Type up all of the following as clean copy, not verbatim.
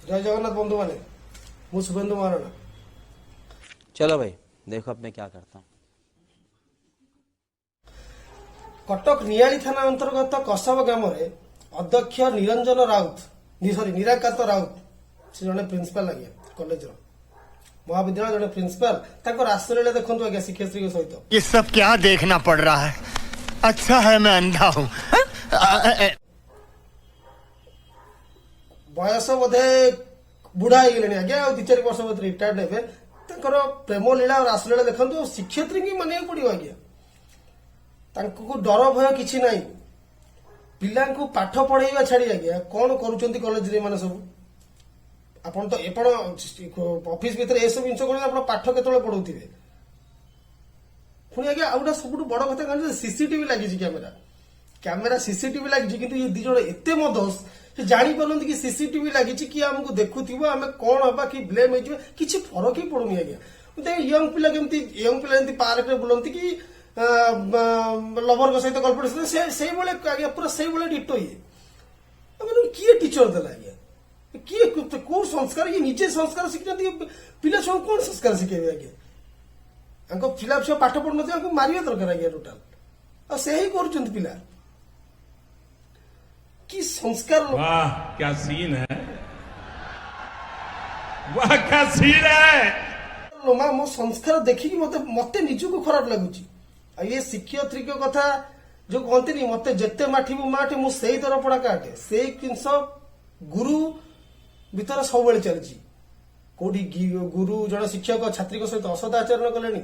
जय जगन्नाथ बंधु माने मु शुभेन्दु महाराणा। चलो भाई देखो अब मैं क्या करता हूँ। कटक नियाली थाना अंतर्गत कसब ग्राम अध्यक्ष निरंजन राउत सरी निराकांत राउत से जड़े प्रिंसिपाल आज्ञा कॉलेज महाविद्यालय जड़े प्रिंसिपाल रासलीला देखु आज्ञा शिक्षयित्री सहित ये सब क्या देखना पड़ रहा है। अच्छा है मैं अंधा हूँ। बयस बोधे बुढ़ा हो गले आज्ञा 2-4 वर्ष बोध रिटायर्ड हे प्रेम लीला और रासलीला देखते शिक्षयित्री की मानिया पड़ो आज्ञा डर भय किसी ना पिला पाठ पढ़ेवा छाड़ी आज्ञा कौन करुँच कॉलेज माने सब आपन तो एपण ऑफिस भीतर ये सब जिन कर पाठ केतले पढ़ुवे पुणी आज्ञा आउटा सब बड़ कथा कह सीसीटीवी लगी कैमेरा कैमेरा सीसीटीवी लगी कि ये दिज एत मदस जानी पारती कि सीसीटीवी लगी कि आमको देखुव आम कौन हवा कि ब्लेम हो किसी फरक ही पड़ुनी आज्ञा यंग पिला केमती यंग पिला पार्क में बुलती कि लवर सहित गल्प से आज्ञा पूरा से डिटो ये किए टीचर देला आज्ञा किए कौ संस्कार ये निजे संस्कार शिखी पिला छुआ कौन संस्कार शिखेबे आज्ञा पिला छुआ पाठ पढ़ु न मारिया दरकार आज्ञा टोटाल से ही कर पिला कि संस्कार। वाह क्या सीन है, वाह क्या सीन है। मो संस्कार देखिक मत मत निजक खराब लगुच ये शिक्षयित्री कथा जो कहते मत जिते माठिबू माठे मुझे दर पड़ा काटे से जिनस गुरु भीतर सब चलती कौटी गुरु जन शिक्षक छात्री सहित असदाचरण कले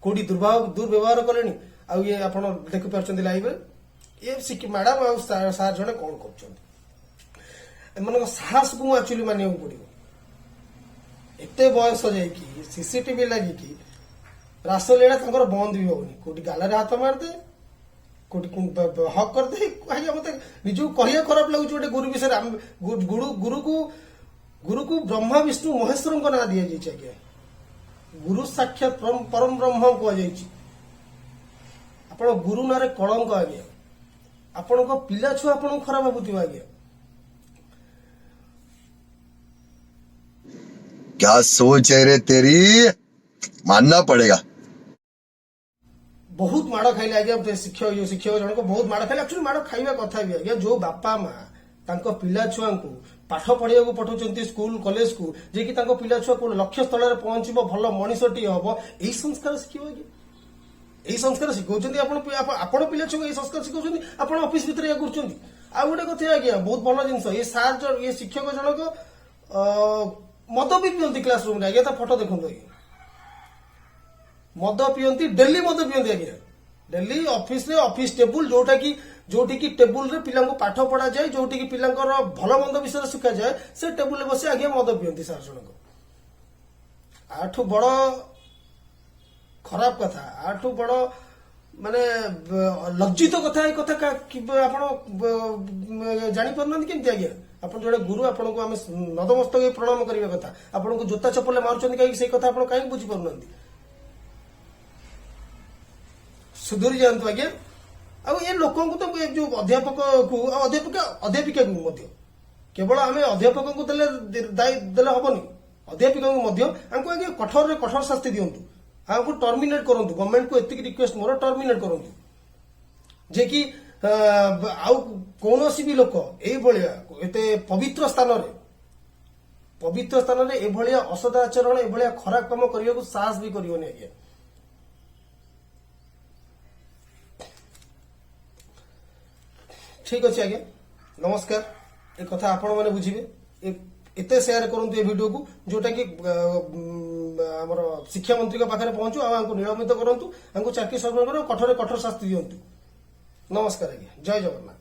कौटी दुर्व्यवहार कले आ ये आप देखिपार लाइव ये मैडम आ सार जड़े कौन कर साहस को एक्चुअली मानिया पड़ो एत बयस जाकि सीसीटीवी लगिकी रासलीला बंद भी होनी कौटी गाल हाथ मारदे कौटी हक करदे मत निजक कह खराब लगुच गोटे गुरु विषय गुरु को ब्रह्मा विष्णु महेश्वर ना दि जाए आज्ञा गुरु साक्षात परम ब्रह्म कहुई आप गुरु ना कलंक आज्ञा आपण पिला छुआ आपन खराब भावुथ आज्ञा क्या सोच है रे तेरी, मानना पड़ेगा। बहुत माड़ खाइले आज्ञा शिक्षक जनक बहुत माड़ खाइले एक्चुअली माड़ खाइबा कथा भी आज्ञा जो बापा माँ तांको पिला छुआ को पाठ पढ़िया पठाउछन्ती स्कूल कॉलेज को जे कि तांको पिला छुआ को लक्ष्य स्थल रे पहुंचबो भल मनीषटी हम एही संस्कार शिखिबो आज्ञा यही संस्कार शिखाउछन्ती आपण पिला छुआ ये संस्कार शिखाउछन्ती आपण ऑफिस भीतर या करछन्ती आ गोटे कथा आज्ञा बहुत भल जिंस ये सार ये शिक्षक जनक मद भी पियंती क्लासरूम आज्ञा ता फोटो देखो मद पियंती डेली मद पियंती आज्ञा डेली ऑफिस रे ऑफिस टेबुल जोटी की टेबुल रे पिला पाठ पढ़ा जाए जोटी की पिला भल मंद विषय शिखा जाए से टेबुल बस आज्ञा मद पियंती सार जनक आठू बड़ खराब कथा आठू बड़ माने लज्जित कथा ये कथा आप जानी पारना केमती आज्ञा आप जो गुरु आपन को आम नतमस्तक प्रणाम करने कथा आपन को जोता चपल मारुंच कहीं कथा आप कहीं बुझीपार सुधुरी जातु आज्ञा आ लोक तो जो अध्यापक को अध्यापिका को केवल आम अध्यापक को दायी देले हेनी अध्यापिका को आज्ञा कठोर कठोर शास्ति दिंतु हमको टर्मिनेट करूँ गवर्नमेंट को एतिक रिक्वेस्ट मोर टर्मिनेट करूँ जे कि आउ कौन भी लोक ये पवित्र स्थान रे एभलिया असदाचरण एभलिया खराब काम करने को साहस भी करियोनी आज्ञा ठीक अच्छे आज्ञा नमस्कार ए कथा आपण माने बुझिबे एते शेयर करंतु ए वीडियो को जोटा कि हमर शिक्षा मंत्री पाखे पहुंचू आमको निलंबित करंतु हमको चाकरी सर्व कठोर कठोर शास्ति दिंतु नमस्कार आज्ञा जय जगन्नाथ।